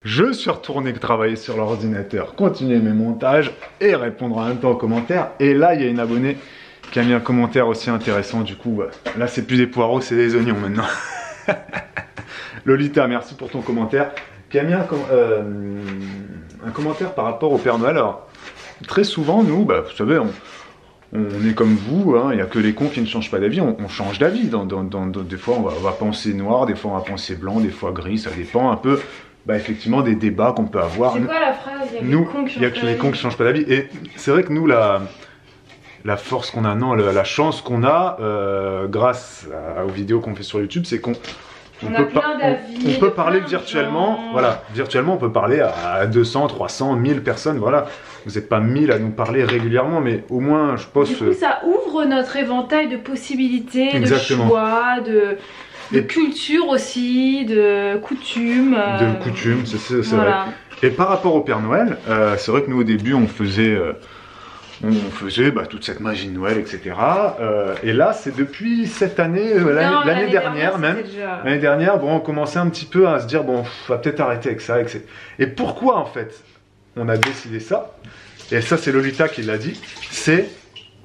Je suis retourné travailler sur l'ordinateur, continuer mes montages et répondre en même temps aux commentaires. Et là, il y a une abonnée qui a mis un commentaire aussi intéressant. Du coup, là, c'est plus des poireaux, c'est des oignons maintenant. Lolita, merci pour ton commentaire. Qui a mis un commentaire par rapport au Père Noël. Alors, très souvent, nous, vous savez, on est comme vous, hein, il n'y a que les cons qui ne changent pas d'avis, on change d'avis. Des fois, on va penser noir, des fois, on va penser blanc, des fois gris, ça dépend un peu. Effectivement, des débats qu'on peut avoir. C'est quoi la phrase? Il y a que les cons qui changent pas d'avis. Et c'est vrai que nous, la force qu'on a, non, la chance qu'on a, grâce aux vidéos qu'on fait sur YouTube, c'est qu'on peut parler virtuellement. Voilà, virtuellement, on peut parler à 200, 300, 1000 personnes. Voilà, vous n'êtes pas 1000 à nous parler régulièrement, mais au moins, je pense. Du coup, ça ouvre notre éventail de possibilités, Exactement. De choix, de culture aussi, de coutumes. De coutumes, c'est voilà. Vrai. Et par rapport au Père Noël, c'est vrai que nous au début on faisait toute cette magie de Noël, etc. Et là c'est depuis cette année, l'année dernière même. L'année dernière, on commençait un petit peu à se dire, on va peut-être arrêter avec ça. Et pourquoi en fait on a décidé ça? Et ça c'est Lolita qui l'a dit, c'est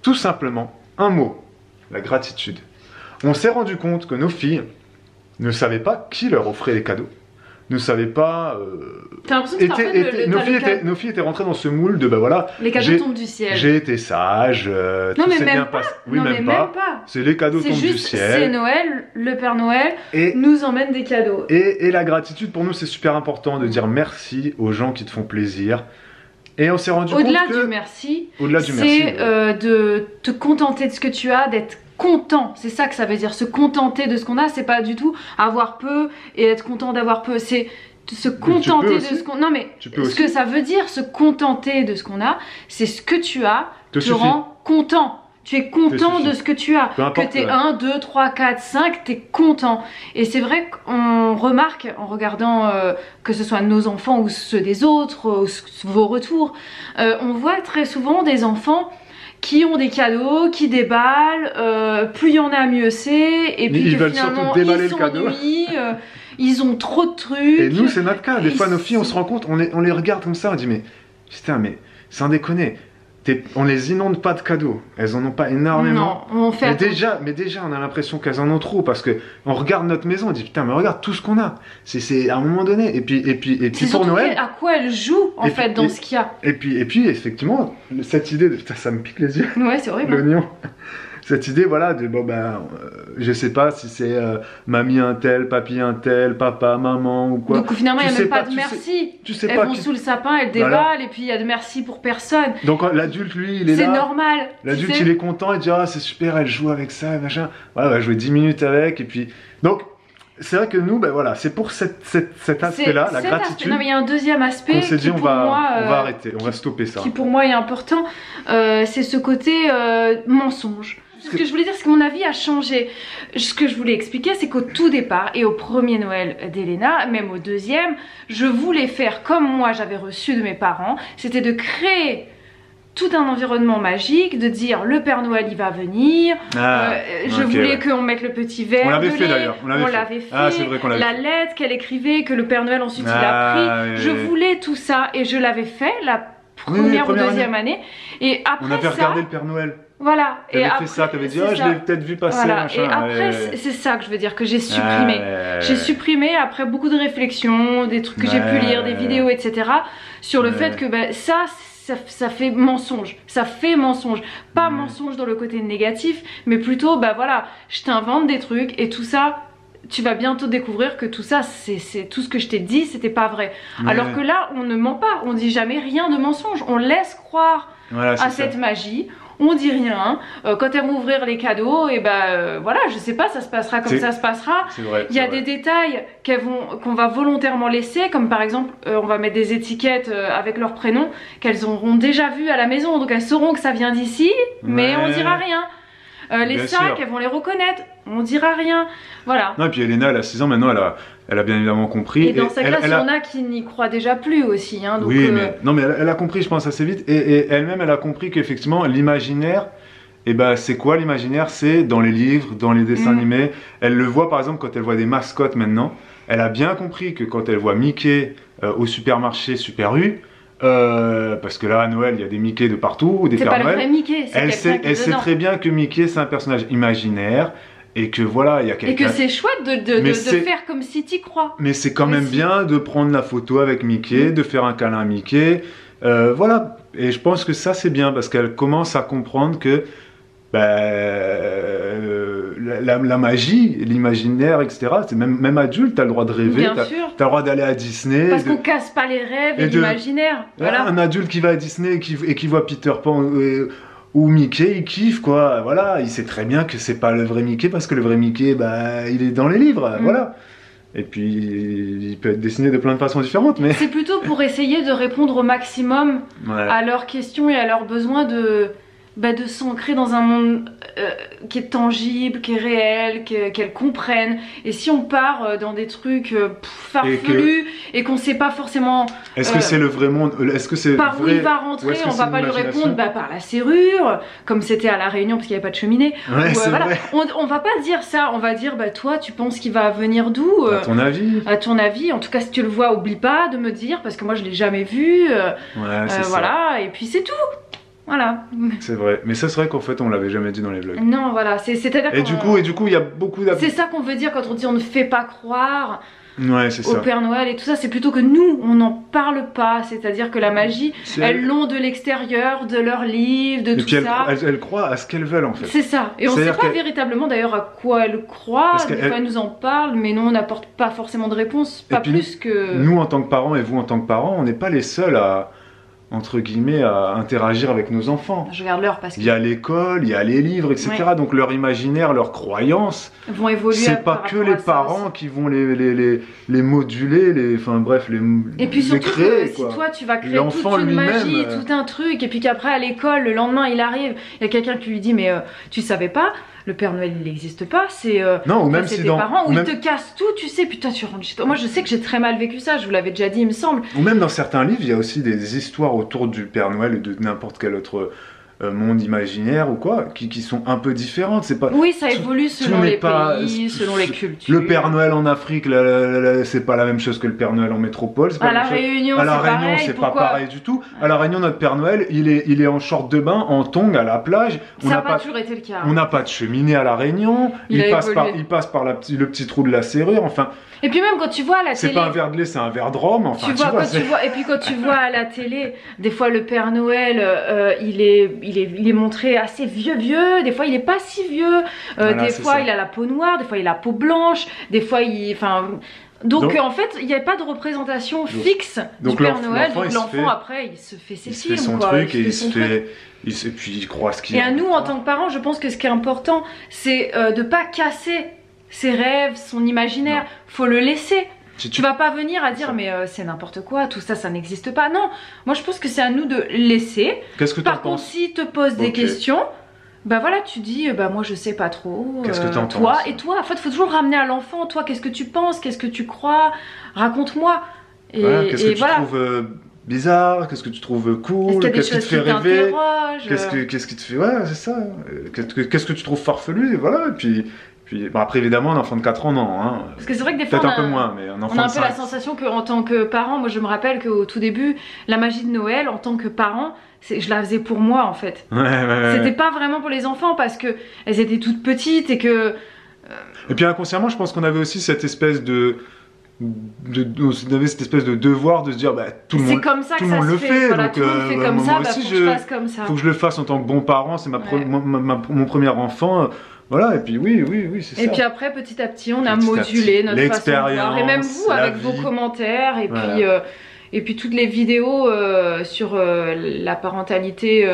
tout simplement un mot, la gratitude. On s'est rendu compte que nos filles ne savaient pas qui leur offrait les cadeaux, ne savaient pas. Nos filles étaient rentrées dans ce moule de voilà. Les cadeaux tombent du ciel. J'ai été sage, tout s'est bien passé. Oui, même pas. C'est les cadeaux tombent du ciel. C'est Noël, le Père Noël nous emmène des cadeaux. Et la gratitude pour nous c'est super important de dire merci aux gens qui te font plaisir. Et on s'est rendu compte que au-delà du merci, c'est de te contenter de ce que tu as, d'être content, c'est ça que ça veut dire, se contenter de ce qu'on a, c'est pas du tout avoir peu et être content d'avoir peu, c'est se contenter de ce qu'on... Non mais, ce que ça veut dire, se contenter de ce qu'on a, c'est ce que tu as te rend content. Tu es content de ce que tu as, que tu es 1, 2, 3, 4, 5, tu es content. Et c'est vrai qu'on remarque en regardant que ce soit nos enfants ou ceux des autres, vos retours, on voit très souvent des enfants qui ont des cadeaux, qui déballent, plus il y en a mieux c'est, et puis ils veulent surtout déballer le cadeau. Ils ont trop de trucs. Et nous c'est notre cas, des fois nos filles on se rend compte, on les regarde comme ça, on dit mais putain mais sans déconner, on les inonde pas de cadeaux, elles en ont pas énormément. Non, on fait mais déjà on a l'impression qu'elles en ont trop parce que on regarde notre maison, on dit putain mais regarde tout ce qu'on a. C'est à un moment donné et puis pour Noël. À quoi elle joue en fait dans ce qu'il y a. Et puis effectivement cette idée de putain ça me pique les yeux. Ouais c'est horrible. L'oignon. Cette idée voilà de je sais pas si c'est mamie un tel, papy un tel, papa, maman ou quoi. Donc finalement il n'y a même pas de merci. Elles vont sous le sapin, elles déballent et puis il y a de merci pour personne. Donc l'adulte lui il est là. C'est normal. L'adulte il est content, il dit ah c'est super, elle joue avec ça, machin. Voilà, on va jouer 10 minutes avec et puis donc c'est vrai que nous voilà, c'est pour cet aspect là, la gratitude. Non mais il y a un deuxième aspect. On s'est dit on va arrêter, on va stopper ça. Qui pour moi est important, c'est ce côté mensonge. Ce que je voulais dire, c'est que mon avis a changé. Ce que je voulais expliquer, c'est qu'au tout départ, et au premier Noël d'Elena, même au deuxième, je voulais faire comme moi j'avais reçu de mes parents, c'était de créer tout un environnement magique, de dire le Père Noël il va venir, je voulais qu'on mette le petit verre. On l'avait fait d'ailleurs, on l'avait fait. Ah, c'est vrai qu'on l'avait fait. La lettre qu'elle écrivait, que le Père Noël ensuite il a pris, je voulais tout ça et je l'avais fait la première ou deuxième année. Et après on avait regardé le Père Noël. Voilà. Et après fait ça, t'avais dit je l'ai peut-être vu passer. Voilà. Machin. Et après c'est ça que je veux dire que j'ai supprimé. J'ai supprimé après beaucoup de réflexions, des trucs que j'ai pu lire, des vidéos, etc. Sur le fait que ça fait mensonge. Ça fait mensonge. Pas mensonge dans le côté négatif, mais plutôt voilà, je t'invente des trucs et tout ça. Tu vas bientôt découvrir que tout ça, c'est tout ce que je t'ai dit, c'était pas vrai. Alors que là, on ne ment pas, on dit jamais rien de mensonge. On laisse croire à cette magie. On dit rien. Quand elles vont ouvrir les cadeaux, et voilà, je sais pas, ça se passera comme ça se passera. Il y a des détails qu'on va volontairement laisser, comme par exemple, on va mettre des étiquettes avec leur prénom qu'elles auront déjà vu à la maison, donc elles sauront que ça vient d'ici, mais on dira rien. Les sacs, elles vont les reconnaître, on dira rien. Voilà. Non, et puis Elena, elle a 6 ans maintenant, elle a bien évidemment compris. Et dans sa classe, il y en a qui n'y croient déjà plus aussi. Hein, donc oui, mais elle a compris, je pense, assez vite. Et elle-même, elle a compris qu'effectivement, l'imaginaire, c'est quoi l'imaginaire? C'est dans les livres, dans les dessins animés. Elle le voit par exemple quand elle voit des mascottes maintenant. elle a bien compris que quand elle voit Mickey au supermarché Super U, parce que là à Noël il y a des Mickey de partout, des Pères Noël. C'est pas le vrai Mickey, elle sait très bien que Mickey c'est un personnage imaginaire et que voilà il y a quelqu'un. Et que c'est chouette de faire comme si t'y crois. Mais c'est quand même bien de prendre la photo avec Mickey, de faire un câlin à Mickey, voilà. Et je pense que ça c'est bien parce qu'elle commence à comprendre que la magie, l'imaginaire, etc. C'est même adulte, t'as le droit de rêver, t'as le droit d'aller à Disney. Parce qu'on casse pas les rêves et l'imaginaire. Voilà. Un adulte qui va à Disney et qui voit Peter Pan ou Mickey, il kiffe quoi. Voilà, il sait très bien que c'est pas le vrai Mickey parce que le vrai Mickey, il est dans les livres. Voilà. Et puis, il peut être dessiné de plein de façons différentes. Mais c'est plutôt pour essayer de répondre au maximum à leurs questions et à leurs besoins de s'ancrer dans un monde qui est tangible, qui est réel, qu'elles comprennent. Et si on part dans des trucs farfelus et qu'on sait pas forcément... Est-ce que c'est le vrai monde? Est-ce que c'est par où il va rentrer? On va pas lui répondre par la serrure, comme c'était à La Réunion parce qu'il n'y avait pas de cheminée. Ouais, voilà. On va pas dire ça, on va dire toi tu penses qu'il va venir d'où? À ton avis? À ton avis, en tout cas si tu le vois, oublie pas de me dire parce que moi je l'ai jamais vu. Voilà, et puis c'est tout. Voilà. C'est vrai, mais ça c'est vrai qu'en fait on l'avait jamais dit dans les vlogs. Non, voilà, c'est-à-dire et du coup il y a beaucoup c'est ça qu'on veut dire quand on dit on ne fait pas croire au Père Noël et tout ça, c'est plutôt que nous on n'en parle pas, c'est-à-dire que la magie, elles l'ont de l'extérieur, de leurs livres, de tout ça. Elles croient à ce qu'elles veulent en fait. C'est ça, et on ne sait pas véritablement d'ailleurs à quoi elles croient, des fois elles nous en parlent, mais nous on n'apporte pas forcément de réponse, pas plus que... Nous en tant que parents et vous en tant que parents, on n'est pas les seuls à... entre guillemets, à interagir avec nos enfants. Je regarde l'heure parce que... Il y a l'école, il y a les livres, etc. Donc leur imaginaire, leurs croyances vont évoluer. C'est pas que les parents qui vont les moduler, enfin bref, et puis surtout créer, si toi tu vas créer toute une magie, tout un truc, et puis qu'après à l'école, le lendemain il arrive, il y a quelqu'un qui lui dit mais tu savais pas, le Père Noël il n'existe pas, c'est non, ou même si tes parents, ou ils te cassent tout, tu sais, putain tu rentres chez toi. Moi je sais que j'ai très mal vécu ça, je vous l'avais déjà dit il me semble. Ou même dans certains livres, il y a aussi des histoires autour du Père Noël ou de n'importe quel autre monde imaginaire ou quoi, qui sont un peu différentes. C'est pas... Oui, ça évolue selon les pays, selon les cultures. Le Père Noël en Afrique, c'est pas la même chose que le Père Noël en métropole. À La Réunion, c'est pas pareil du tout. À La Réunion, notre Père Noël, il est en short de bain, en tongs à la plage. Ça n'a pas toujours été le cas. On n'a pas de cheminée à La Réunion. Il passe par le petit trou de la serrure. Enfin. Et puis même quand tu vois à la télé... C'est pas un verre de lait, c'est un verre de rhum. Enfin, et puis quand tu vois à la télé, des fois le Père Noël, il est montré assez vieux, des fois il est pas si vieux, des fois il a la peau noire, des fois il a la peau blanche, des fois il... Donc en fait, il n'y a pas de représentation fixe du Père Noël, donc l'enfant après il se fait ses films. Il fait son truc et puis il croit ce qu'il Et à nous en tant que parents, je pense que ce qui est important, c'est de pas casser ses rêves, son imaginaire, faut le laisser. Tu vas pas venir à dire mais c'est n'importe quoi, tout ça, ça n'existe pas. Non, moi je pense que c'est à nous de laisser. Qu'est-ce que Par contre, s'il te pose des questions, voilà, tu dis moi je sais pas trop. Qu'est-ce que t'en penses? En fait, faut toujours ramener à l'enfant. Toi, qu'est-ce que tu penses? Qu'est-ce que tu crois? Raconte-moi. Qu'est-ce que tu trouves bizarre? Qu'est-ce que tu trouves cool? Qu'est-ce qui te fait rêver? Qu'est-ce qui te fait... Ouais, c'est ça. Qu'est-ce que tu trouves farfelu? Et voilà, et puis après évidemment un enfant de 4 ans non hein. Parce que c'est vrai que des fois peut-être un peu moins, mais un enfant on a un peu la sensation qu'en tant que parent, moi je me rappelle qu'au tout début la magie de Noël en tant que parent, je la faisais pour moi en fait. C'était pas vraiment pour les enfants parce que elles étaient toutes petites et que... Et puis inconsciemment je pense qu'on avait aussi cette espèce de devoir de se dire tout le monde, comme ça tout le monde le fait, voilà, donc tout le monde fait comme ça, aussi faut que je fasse comme ça. Faut que je le fasse en tant que bon parent, c'est mon premier enfant. Voilà, et puis oui, c'est ça. Et puis après, petit à petit, on a modulé notre façon de voir. Et même vous, avec vos commentaires, et puis toutes les vidéos sur la parentalité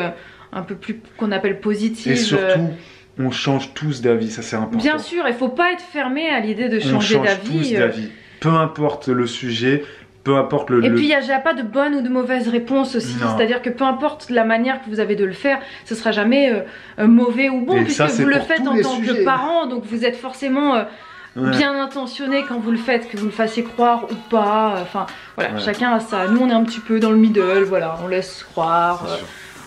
un peu plus qu'on appelle positive. Et surtout, on change tous d'avis, ça c'est important. Bien sûr, il faut pas être fermé à l'idée de changer d'avis. On change tous d'avis, peu importe le sujet. Peu importe Et puis il n'y a pas de bonne ou de mauvaise réponse aussi, c'est-à-dire que peu importe la manière que vous avez de le faire, ce sera jamais mauvais ou bon, puisque vous le faites en tant que parent, donc vous êtes forcément bien intentionné quand vous le faites, que vous le fassiez croire ou pas, enfin voilà, chacun a ça. Nous on est un petit peu dans le middle, voilà, on laisse croire,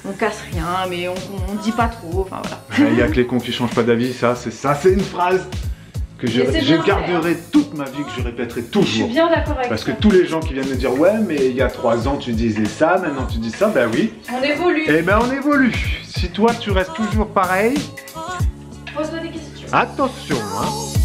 on casse rien, mais on dit pas trop, enfin voilà. Il y a que les cons qui changent pas d'avis, ça c'est une phrase que je garderai toute ma vie, que je répéterai toujours. Je suis bien d'accord avec Parce que tous les gens qui viennent me dire ouais mais il y a 3 ans tu disais ça, maintenant tu dis ça, ben oui. On évolue. Eh ben on évolue. Si toi tu restes toujours pareil, Pose-moi des questions. attention hein.